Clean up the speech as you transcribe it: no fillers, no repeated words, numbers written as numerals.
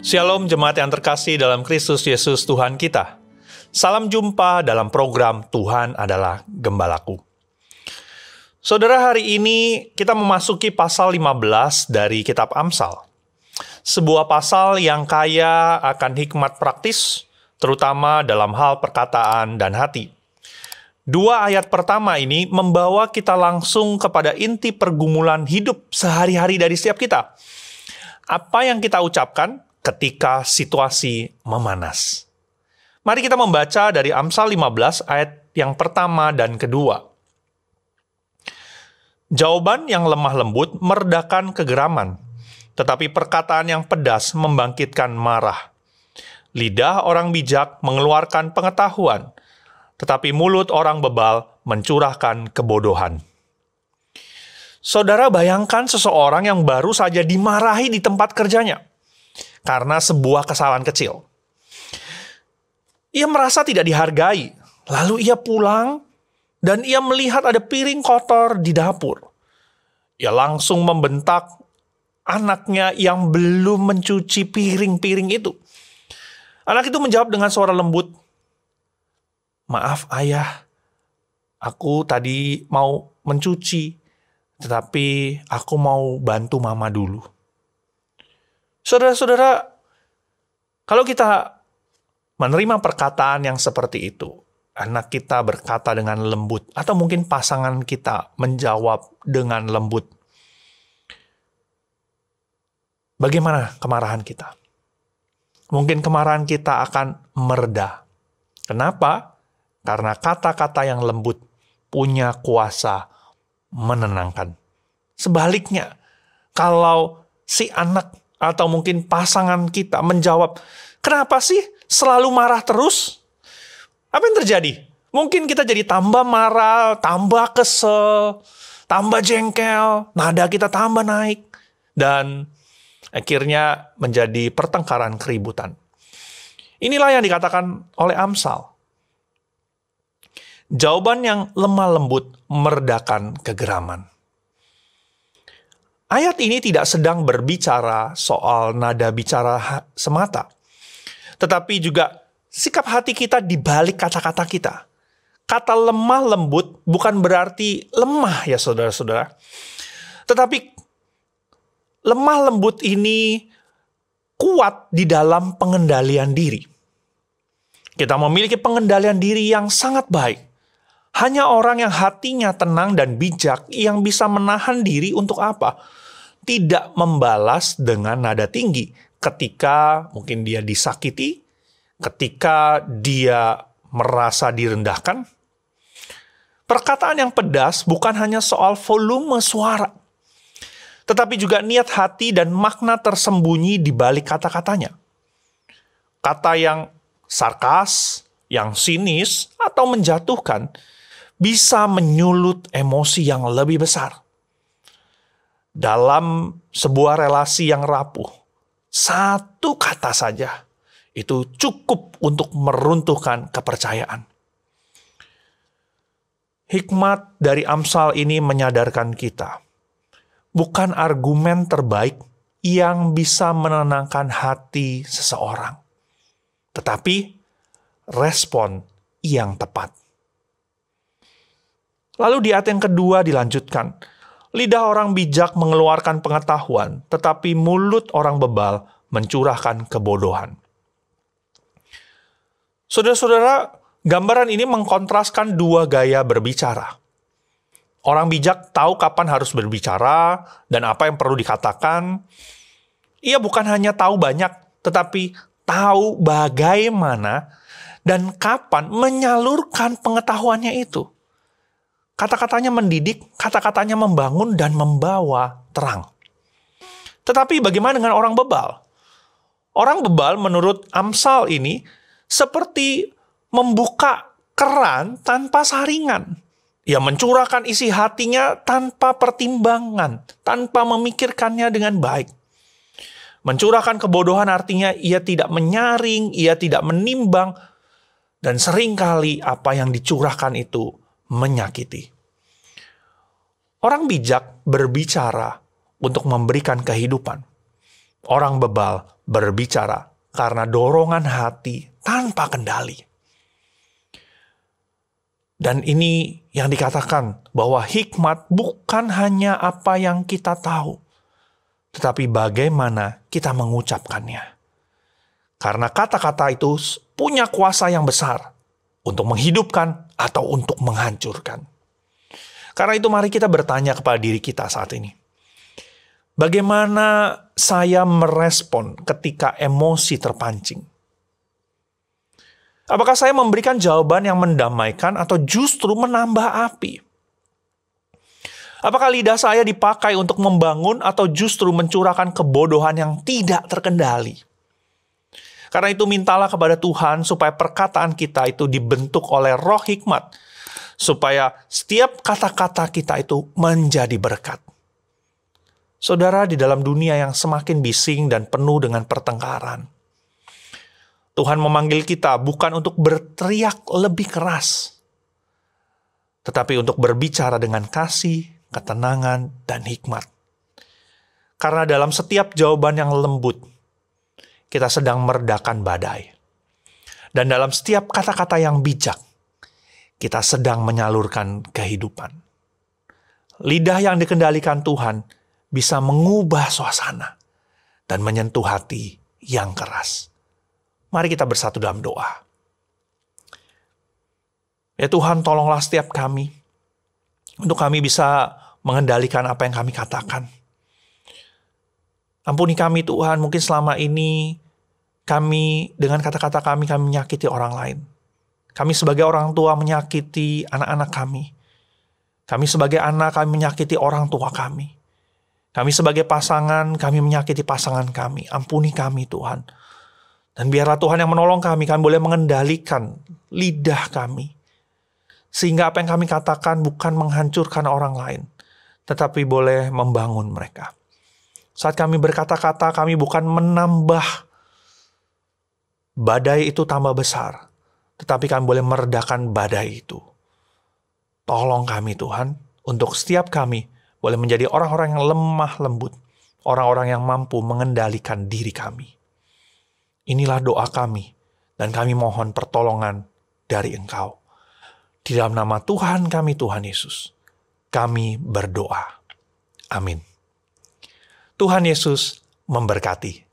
Shalom jemaat yang terkasih dalam Kristus Yesus Tuhan kita. Salam jumpa dalam program Tuhan adalah Gembalaku. Saudara, hari ini kita memasuki pasal 15 dari kitab Amsal. Sebuah pasal yang kaya akan hikmat praktis, terutama dalam hal perkataan dan hati. Dua ayat pertama ini membawa kita langsung kepada inti pergumulan hidup sehari-hari dari setiap kita. Apa yang kita ucapkan ketika situasi memanas. Mari kita membaca dari Amsal 15 ayat yang pertama dan kedua. Jawaban yang lemah lembut meredakan kegeraman, tetapi perkataan yang pedas membangkitkan marah. Lidah orang bijak mengeluarkan pengetahuan, tetapi mulut orang bebal mencurahkan kebodohan. Saudara, bayangkan seseorang yang baru saja dimarahi di tempat kerjanya karena sebuah kesalahan kecil. Ia merasa tidak dihargai, lalu ia pulang dan ia melihat ada piring kotor di dapur. Ia langsung membentak anaknya yang belum mencuci piring-piring itu. Anak itu menjawab dengan suara lembut, "Maaf ayah, aku tadi mau mencuci, tetapi aku mau bantu mama dulu." Saudara-saudara, kalau kita menerima perkataan yang seperti itu, anak kita berkata dengan lembut, atau mungkin pasangan kita menjawab dengan lembut, bagaimana kemarahan kita? Mungkin kemarahan kita akan mereda. Kenapa? Karena kata-kata yang lembut punya kuasa menenangkan. Sebaliknya, kalau si anak atau mungkin pasangan kita menjawab, "Kenapa sih selalu marah terus?" Apa yang terjadi? Mungkin kita jadi tambah marah, tambah kesel, tambah jengkel, nada kita tambah naik, dan akhirnya menjadi pertengkaran keributan. Inilah yang dikatakan oleh Amsal. Jawaban yang lemah lembut meredakan kegeraman. Ayat ini tidak sedang berbicara soal nada bicara semata, tetapi juga sikap hati kita di balik kata-kata kita. Kata lemah lembut bukan berarti lemah ya saudara-saudara, tetapi lemah lembut ini kuat di dalam pengendalian diri. Kita memiliki pengendalian diri yang sangat baik. Hanya orang yang hatinya tenang dan bijak yang bisa menahan diri untuk apa? Tidak membalas dengan nada tinggi ketika mungkin dia disakiti, ketika dia merasa direndahkan. Perkataan yang pedas bukan hanya soal volume suara, tetapi juga niat hati dan makna tersembunyi di balik kata-katanya. Kata yang sarkas, yang sinis, atau menjatuhkan bisa menyulut emosi yang lebih besar. Dalam sebuah relasi yang rapuh, satu kata saja itu cukup untuk meruntuhkan kepercayaan. Hikmat dari Amsal ini menyadarkan kita, bukan argumen terbaik yang bisa menenangkan hati seseorang, tetapi respon yang tepat. Lalu di ayat yang kedua dilanjutkan, lidah orang bijak mengeluarkan pengetahuan, tetapi mulut orang bebal mencurahkan kebodohan. Saudara-saudara, gambaran ini mengkontraskan dua gaya berbicara. Orang bijak tahu kapan harus berbicara dan apa yang perlu dikatakan. Ia bukan hanya tahu banyak, tetapi tahu bagaimana dan kapan menyalurkan pengetahuannya itu. Kata-katanya mendidik, kata-katanya membangun dan membawa terang. Tetapi bagaimana dengan orang bebal? Orang bebal menurut Amsal ini seperti membuka keran tanpa saringan. Ia mencurahkan isi hatinya tanpa pertimbangan, tanpa memikirkannya dengan baik. Mencurahkan kebodohan artinya ia tidak menyaring, ia tidak menimbang, dan seringkali apa yang dicurahkan itu menyakiti. Orang bijak berbicara untuk memberikan kehidupan. Orang bebal berbicara karena dorongan hati tanpa kendali. Dan ini yang dikatakan bahwa hikmat bukan hanya apa yang kita tahu, tetapi bagaimana kita mengucapkannya. Karena kata-kata itu punya kuasa yang besar untuk menghidupkan atau untuk menghancurkan. Karena itu mari kita bertanya kepada diri kita saat ini. Bagaimana saya merespon ketika emosi terpancing? Apakah saya memberikan jawaban yang mendamaikan atau justru menambah api? Apakah lidah saya dipakai untuk membangun atau justru mencurahkan kebodohan yang tidak terkendali? Karena itu mintalah kepada Tuhan supaya perkataan kita itu dibentuk oleh roh hikmat. Supaya setiap kata-kata kita itu menjadi berkat. Saudara, di dalam dunia yang semakin bising dan penuh dengan pertengkaran, Tuhan memanggil kita bukan untuk berteriak lebih keras, tetapi untuk berbicara dengan kasih, ketenangan, dan hikmat. Karena dalam setiap jawaban yang lembut, kita sedang meredakan badai. Dan dalam setiap kata-kata yang bijak, kita sedang menyalurkan kehidupan. Lidah yang dikendalikan Tuhan bisa mengubah suasana dan menyentuh hati yang keras. Mari kita bersatu dalam doa. Ya Tuhan, tolonglah setiap kami, untuk kami bisa mengendalikan apa yang kami katakan. Ampuni kami Tuhan, mungkin selama ini kami dengan kata-kata kami menyakiti orang lain. Kami sebagai orang tua menyakiti anak-anak kami. Kami sebagai anak kami menyakiti orang tua kami. Kami sebagai pasangan kami menyakiti pasangan kami. Ampuni kami Tuhan. Dan biarlah Tuhan yang menolong kami boleh mengendalikan lidah kami. Sehingga apa yang kami katakan bukan menghancurkan orang lain, tetapi boleh membangun mereka. Saat kami berkata-kata, kami bukan menambah badai itu tambah besar, tetapi kami boleh meredakan badai itu. Tolong kami Tuhan, untuk setiap kami boleh menjadi orang-orang yang lemah lembut, orang-orang yang mampu mengendalikan diri kami. Inilah doa kami, dan kami mohon pertolongan dari Engkau. Di dalam nama Tuhan kami, Tuhan Yesus, kami berdoa. Amin. Tuhan Yesus memberkati.